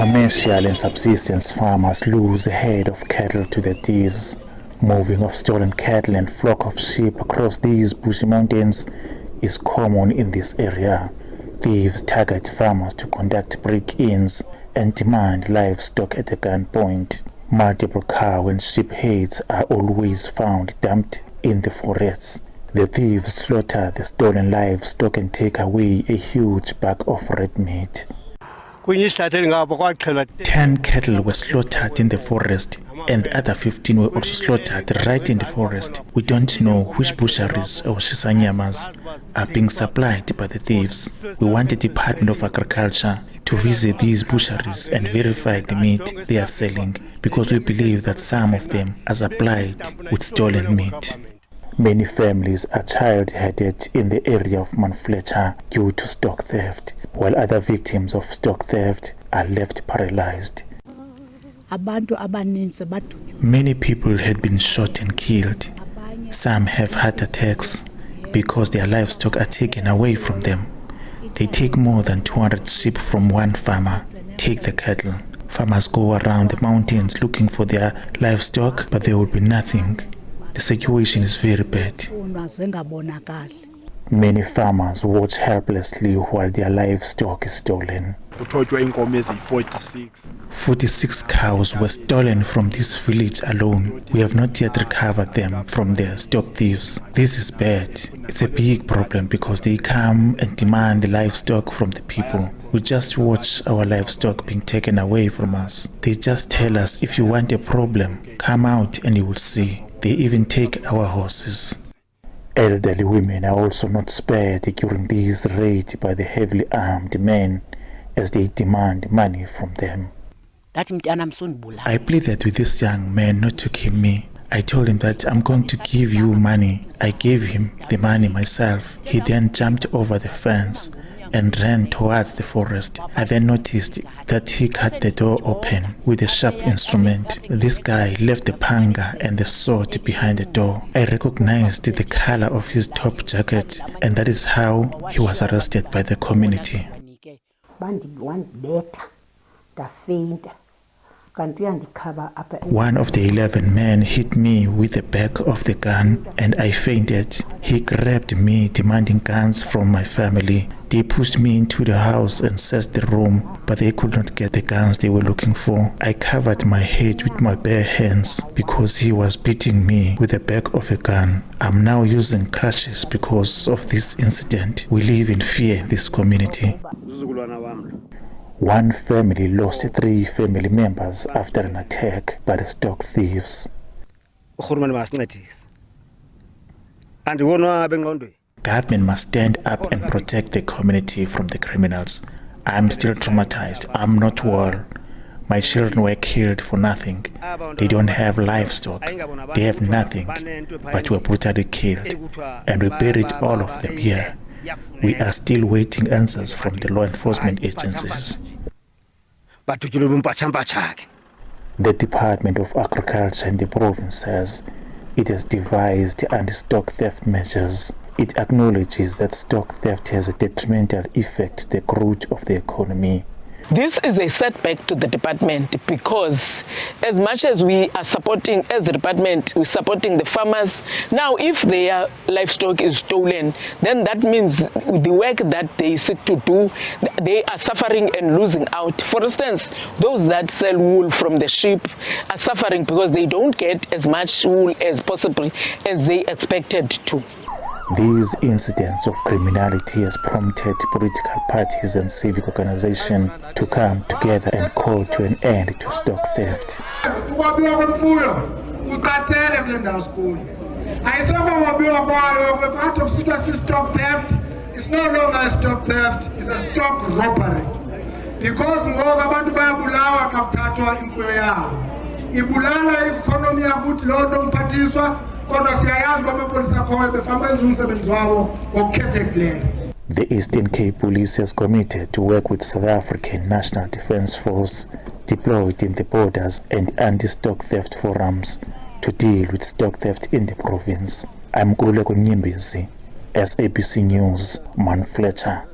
Commercial and subsistence farmers lose a herd of cattle to the thieves. Moving of stolen cattle and flock of sheep across these bushy mountains is common in this area. Thieves target farmers to conduct break-ins and demand livestock at a gunpoint. Multiple cow and sheep heads are always found dumped in the forests. The thieves slaughter the stolen livestock and take away a huge bag of red meat. 10 cattle were slaughtered in the forest, and the other 15 were also slaughtered right in the forest. We don't know which butcheries or shisanyamas are being supplied by the thieves. We want the Department of Agriculture to visit these butcheries and verify the meat they are selling, because we believe that some of them are supplied with stolen meat. Many families are child-headed in the area of Mount Fletcher due to stock theft, while other victims of stock theft are left paralyzed. Many people had been shot and killed. Some have heart attacks because their livestock are taken away from them. They take more than 200 sheep from one farmer, take the cattle. Farmers go around the mountains looking for their livestock, but there will be nothing. The situation is very bad. Many farmers watch helplessly while their livestock is stolen. 46 cows were stolen from this village alone. We have not yet recovered them from the stock thieves. This is bad. It's a big problem because they come and demand the livestock from the people. We just watch our livestock being taken away from us. They just tell us, if you want a problem, come out and you will see. They even take our horses. Elderly women are also not spared during these raids by the heavily armed men as they demand money from them. I pleaded with this young man not to kill me. I told him that I'm going to give you money. I gave him the money myself. He then jumped over the fence and ran towards the forest. I then noticed that he cut the door open with a sharp instrument. This guy left the panga and the sword behind the door. I recognized the color of his top jacket, and that is how he was arrested by the community. One of the 11 men hit me with the back of the gun and I fainted. He grabbed me, demanding guns from my family. They pushed me into the house and searched the room, but they could not get the guns they were looking for. I covered my head with my bare hands because he was beating me with the back of a gun. I'm now using crutches because of this incident. We live in fear in this community. One family lost 3 family members after an attack by the stock thieves. Government must stand up and protect the community from the criminals. I'm still traumatized. I'm not well. My children were killed for nothing. They don't have livestock. They have nothing, but were brutally killed. And we buried all of them here. We are still waiting answers from the law enforcement agencies. The Department of Agriculture in the province says it has devised anti-stock theft measures. It acknowledges that stock theft has a detrimental effect to the growth of the economy. This is a setback to the department because as much as we are supporting, as the department, we're supporting the farmers. Now, if their livestock is stolen, then that means the work that they seek to do, they are suffering and losing out. For instance, those that sell wool from the sheep are suffering because they don't get as much wool as possible as they expected to. These incidents of criminality has prompted political parties and civic organizations to come together and call to an end to stock theft. Stock theft is no longer stock theft, it's a stock robbery. Because abantu bayabulawa kapthathwa imfuyo yabo. Ibulala economy yakuthi lo nto mphathiswa. The Eastern Cape Police has committed to work with South African National Defence Force deployed in the borders and anti-stock theft forums to deal with stock theft in the province. I'm Kululeko Nyembezi, SABC News, Mount Fletcher.